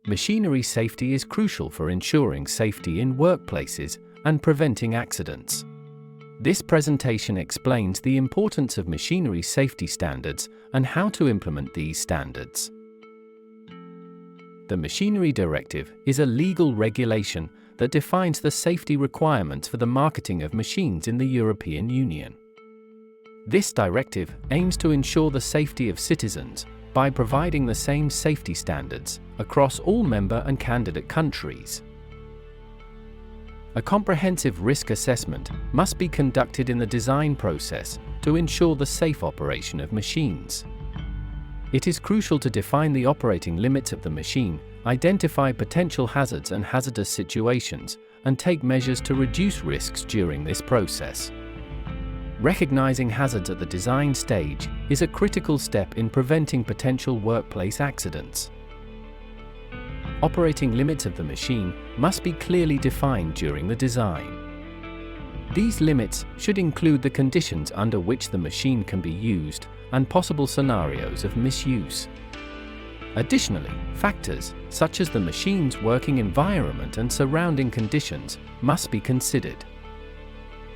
Machinery safety is crucial for ensuring safety in workplaces and preventing accidents. This presentation explains the importance of machinery safety standards and how to implement these standards. The Machinery Directive is a legal regulation that defines the safety requirements for the marketing of machines in the European Union. This directive aims to ensure the safety of citizens by providing the same safety standards across all member and candidate countries. A comprehensive risk assessment must be conducted in the design process to ensure the safe operation of machines. It is crucial to define the operating limits of the machine, identify potential hazards and hazardous situations, and take measures to reduce risks during this process. Recognizing hazards at the design stage is a critical step in preventing potential workplace accidents. Operating limits of the machine must be clearly defined during the design. These limits should include the conditions under which the machine can be used and possible scenarios of misuse. Additionally, factors such as the machine's working environment and surrounding conditions must be considered.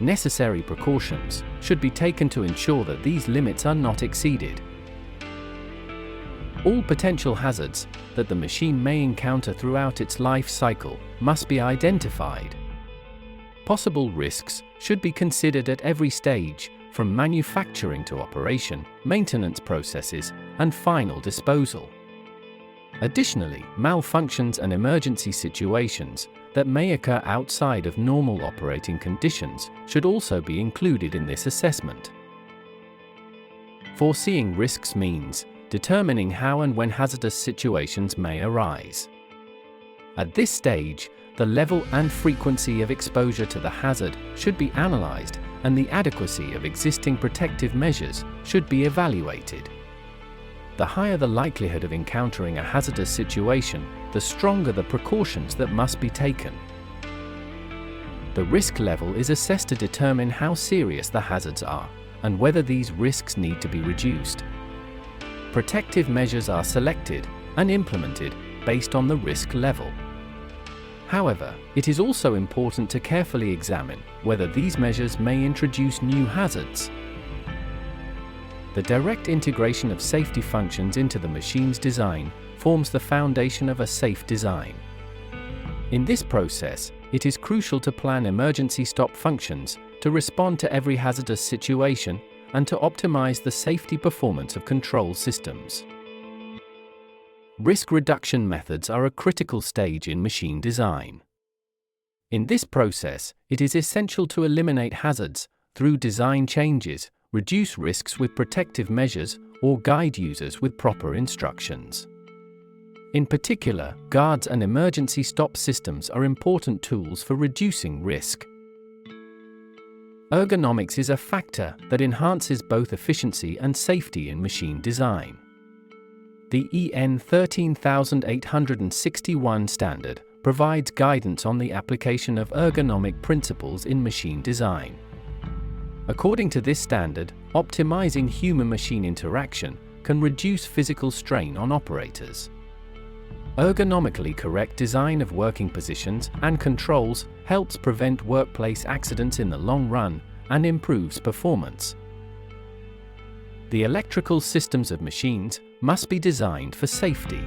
Necessary precautions should be taken to ensure that these limits are not exceeded. All potential hazards that the machine may encounter throughout its life cycle must be identified. Possible risks should be considered at every stage, from manufacturing to operation, maintenance processes, and final disposal. Additionally, malfunctions and emergency situations that may occur outside of normal operating conditions should also be included in this assessment. Foreseeing risks means determining how and when hazardous situations may arise. At this stage, the level and frequency of exposure to the hazard should be analyzed, and the adequacy of existing protective measures should be evaluated. The higher the likelihood of encountering a hazardous situation, the stronger the precautions that must be taken. The risk level is assessed to determine how serious the hazards are, and whether these risks need to be reduced. Protective measures are selected and implemented based on the risk level. However, it is also important to carefully examine whether these measures may introduce new hazards. The direct integration of safety functions into the machine's design forms the foundation of a safe design. In this process, it is crucial to plan emergency stop functions to respond to every hazardous situation and to optimize the safety performance of control systems. Risk reduction methods are a critical stage in machine design. In this process, it is essential to eliminate hazards through design changes, reduce risks with protective measures, or guide users with proper instructions. In particular, guards and emergency stop systems are important tools for reducing risk. Ergonomics is a factor that enhances both efficiency and safety in machine design. The EN 13861 standard provides guidance on the application of ergonomic principles in machine design. According to this standard, optimizing human-machine interaction can reduce physical strain on operators. Ergonomically correct design of working positions and controls helps prevent workplace accidents in the long run and improves performance. The electrical systems of machines must be designed for safety.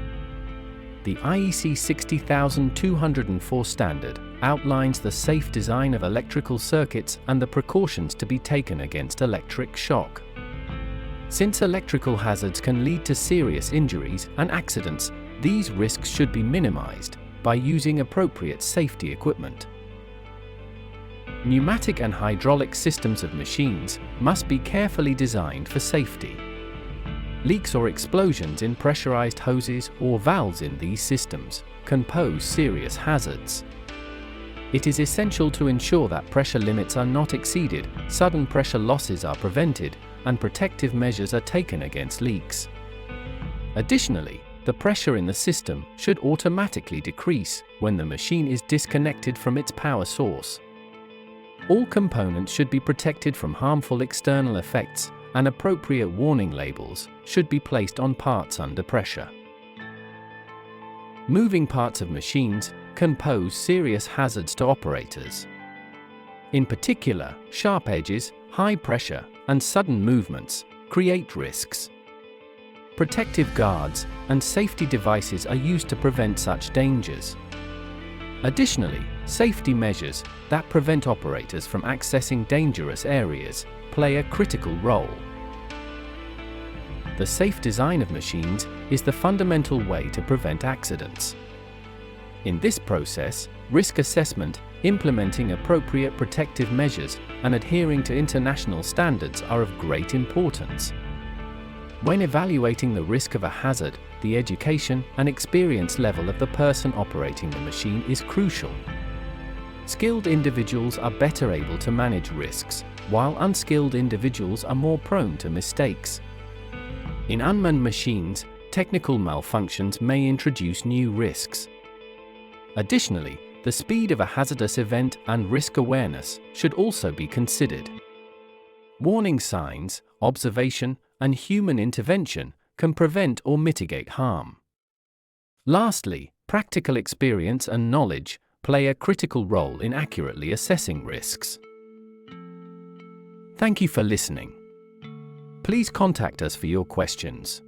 The IEC 60204 standard outlines the safe design of electrical circuits and the precautions to be taken against electric shock. Since electrical hazards can lead to serious injuries and accidents, these risks should be minimized by using appropriate safety equipment. Pneumatic and hydraulic systems of machines must be carefully designed for safety. Leaks or explosions in pressurized hoses or valves in these systems can pose serious hazards. It is essential to ensure that pressure limits are not exceeded, sudden pressure losses are prevented, and protective measures are taken against leaks. Additionally, the pressure in the system should automatically decrease when the machine is disconnected from its power source. All components should be protected from harmful external effects, and appropriate warning labels should be placed on parts under pressure. Moving parts of machines can pose serious hazards to operators. In particular, sharp edges, high pressure, and sudden movements create risks. Protective guards and safety devices are used to prevent such dangers. Additionally, safety measures that prevent operators from accessing dangerous areas play a critical role. The safe design of machines is the fundamental way to prevent accidents. In this process, risk assessment, implementing appropriate protective measures, and adhering to international standards are of great importance. When evaluating the risk of a hazard, the education and experience level of the person operating the machine is crucial. Skilled individuals are better able to manage risks, while unskilled individuals are more prone to mistakes. In unmanned machines, technical malfunctions may introduce new risks. Additionally, the speed of a hazardous event and risk awareness should also be considered. Warning signs, observation, and human intervention can prevent or mitigate harm. Lastly, practical experience and knowledge play a critical role in accurately assessing risks. Thank you for listening. Please contact us for your questions.